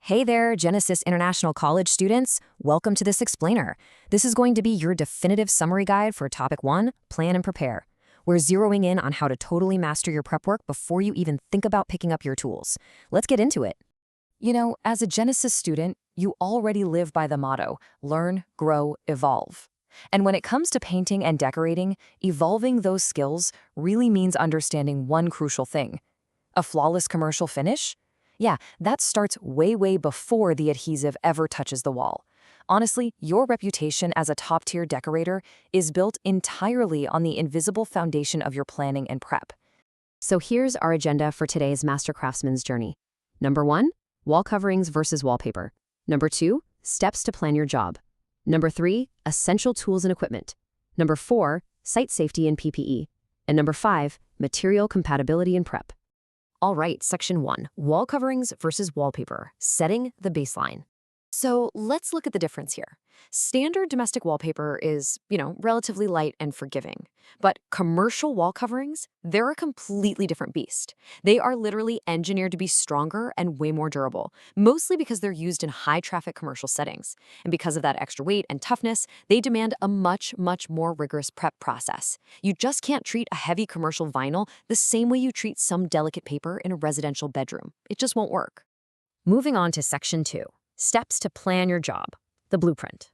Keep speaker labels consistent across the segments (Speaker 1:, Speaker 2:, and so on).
Speaker 1: Hey there, Genesis International College students. Welcome to this explainer. This is going to be your definitive summary guide for Topic 1, Plan and Prepare. We're zeroing in on how to totally master your prep work before you even think about picking up your tools. Let's get into it. You know, as a Genesis student, you already live by the motto, learn, grow, evolve. And when it comes to painting and decorating, evolving those skills really means understanding one crucial thing. A flawless commercial finish? Yeah, that starts way before the adhesive ever touches the wall. Honestly, your reputation as a top-tier decorator is built entirely on the invisible foundation of your planning and prep. So here's our agenda for today's Master Craftsman's journey. Number 1, wall coverings versus wallpaper. Number 2, steps to plan your job. Number 3, essential tools and equipment. Number 4, site safety and PPE. And number 5, material compatibility and prep. All right, Section 1, wall coverings versus wallpaper, setting the baseline. So let's look at the difference here. Standard domestic wallpaper is, relatively light and forgiving. But commercial wall coverings, they're a completely different beast. They are literally engineered to be stronger and way more durable, mostly because they're used in high-traffic commercial settings. And because of that extra weight and toughness, they demand a much more rigorous prep process. You just can't treat a heavy commercial vinyl the same way you treat some delicate paper in a residential bedroom. It just won't work. Moving on to Section 2. Steps to plan your job, the blueprint.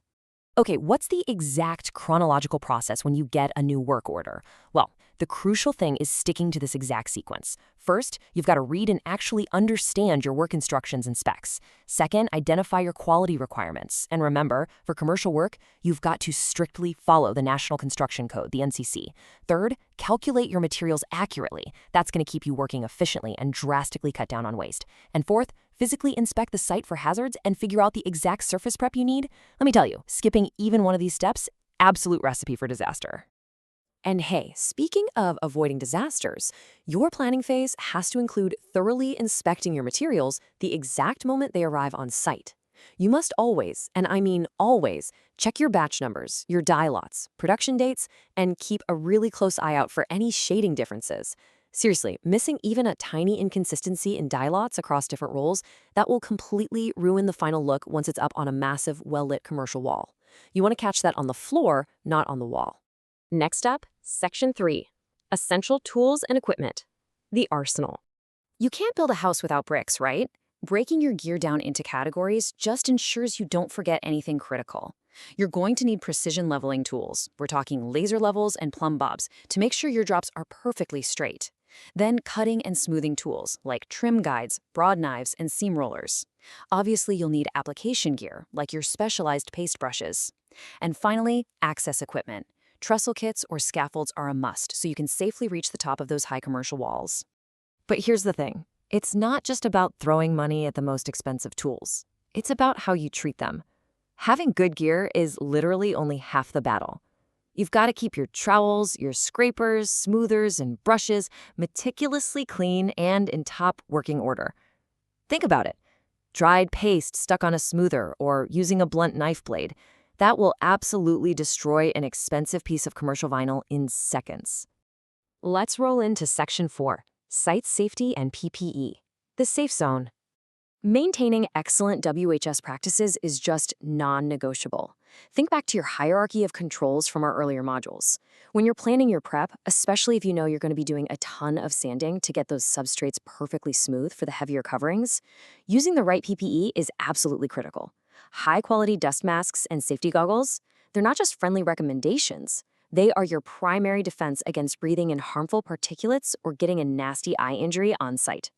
Speaker 1: Okay, what's the exact chronological process when you get a new work order? Well, the crucial thing is sticking to this exact sequence. First, you've got to read and actually understand your work instructions and specs. Second, identify your quality requirements. And remember, for commercial work, you've got to strictly follow the National Construction Code, the NCC. Third, calculate your materials accurately. That's going to keep you working efficiently and drastically cut down on waste. And fourth, physically inspect the site for hazards and figure out the exact surface prep you need. Let me tell you, skipping even one of these steps, absolute recipe for disaster. And hey, speaking of avoiding disasters, your planning phase has to include thoroughly inspecting your materials the exact moment they arrive on site. You must always, and I mean always, check your batch numbers, your die lots, production dates, and keep a really close eye out for any shading differences. Seriously, missing even a tiny inconsistency in die lots across different rolls, that will completely ruin the final look once it's up on a massive, well-lit commercial wall. You want to catch that on the floor, not on the wall. Next up, Section 3, essential tools and equipment, the arsenal. You can't build a house without bricks, right? Breaking your gear down into categories just ensures you don't forget anything critical. You're going to need precision leveling tools. We're talking laser levels and plumb bobs to make sure your drops are perfectly straight. Then cutting and smoothing tools like trim guides, broad knives, and seam rollers. Obviously, you'll need application gear like your specialized paste brushes. And finally, access equipment. Trestle kits or scaffolds are a must so you can safely reach the top of those high commercial walls. But here's the thing. It's not just about throwing money at the most expensive tools. It's about how you treat them. Having good gear is literally only half the battle. You've got to keep your trowels, your scrapers, smoothers, and brushes meticulously clean and in top working order. Think about it. Dried paste stuck on a smoother or using a blunt knife blade, that will absolutely destroy an expensive piece of commercial vinyl in seconds. Let's roll into Section 4, Site Safety and PPE, the safe zone. Maintaining excellent WHS practices is just non-negotiable. Think back to your hierarchy of controls from our earlier modules. When you're planning your prep, especially if you know you're going to be doing a ton of sanding to get those substrates perfectly smooth for the heavier coverings, using the right PPE is absolutely critical. High-quality dust masks and safety goggles, they're not just friendly recommendations. They are your primary defense against breathing in harmful particulates or getting a nasty eye injury on site.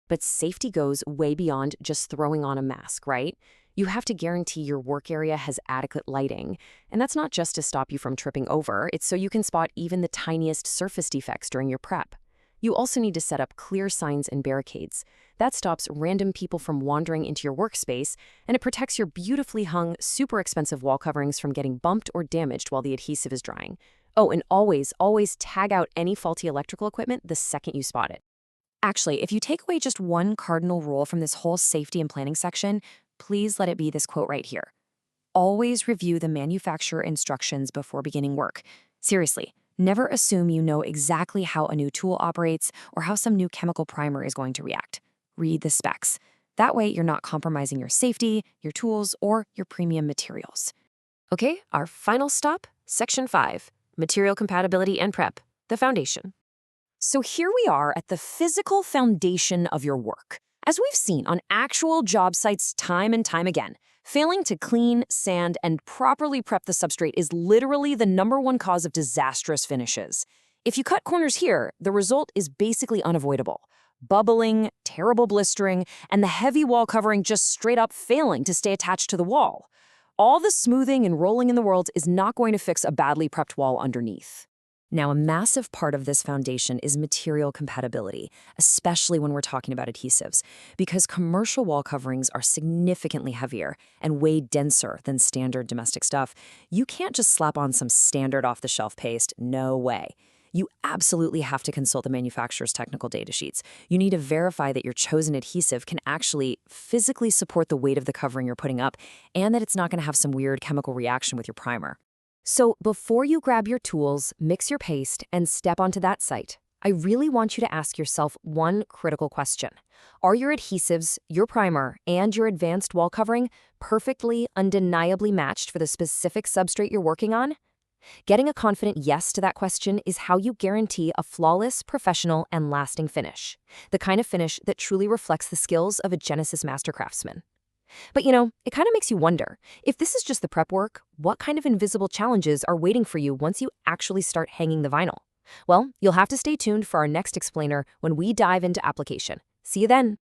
Speaker 1: But safety goes way beyond just throwing on a mask, right? You have to guarantee your work area has adequate lighting. And that's not just to stop you from tripping over, it's so you can spot even the tiniest surface defects during your prep. You also need to set up clear signs and barricades. That stops random people from wandering into your workspace, and it protects your beautifully hung, super expensive wall coverings from getting bumped or damaged while the adhesive is drying. Oh, and always tag out any faulty electrical equipment the second you spot it. Actually, if you take away just one cardinal rule from this whole safety and planning section, please let it be this quote right here. Always review the manufacturer instructions before beginning work. Seriously, never assume you know exactly how a new tool operates or how some new chemical primer is going to react. Read the specs. That way, you're not compromising your safety, your tools, or your premium materials. Okay, our final stop, Section 5, Material Compatibility and Prep, the foundation. So here we are at the physical foundation of your work. As we've seen on actual job sites time and time again, failing to clean, sand, and properly prep the substrate is literally the #1 cause of disastrous finishes. If you cut corners here, the result is basically unavoidable. Bubbling, terrible blistering, and the heavy wall covering just straight up failing to stay attached to the wall. All the smoothing and rolling in the world is not going to fix a badly prepped wall underneath. Now, a massive part of this foundation is material compatibility, especially when we're talking about adhesives, because commercial wall coverings are significantly heavier and way denser than standard domestic stuff. You can't just slap on some standard off-the-shelf paste, no way. You absolutely have to consult the manufacturer's technical data sheets. You need to verify that your chosen adhesive can actually physically support the weight of the covering you're putting up and that it's not going to have some weird chemical reaction with your primer. So before you grab your tools, mix your paste, and step onto that site, I really want you to ask yourself one critical question. Are your adhesives, your primer, and your advanced wall covering perfectly, undeniably matched for the specific substrate you're working on? Getting a confident yes to that question is how you guarantee a flawless, professional, and lasting finish. The kind of finish that truly reflects the skills of a Genesis master craftsman. But it kind of makes you wonder, if this is just the prep work, what kind of invisible challenges are waiting for you once you actually start hanging the vinyl? Well, you'll have to stay tuned for our next explainer when we dive into application. See you then.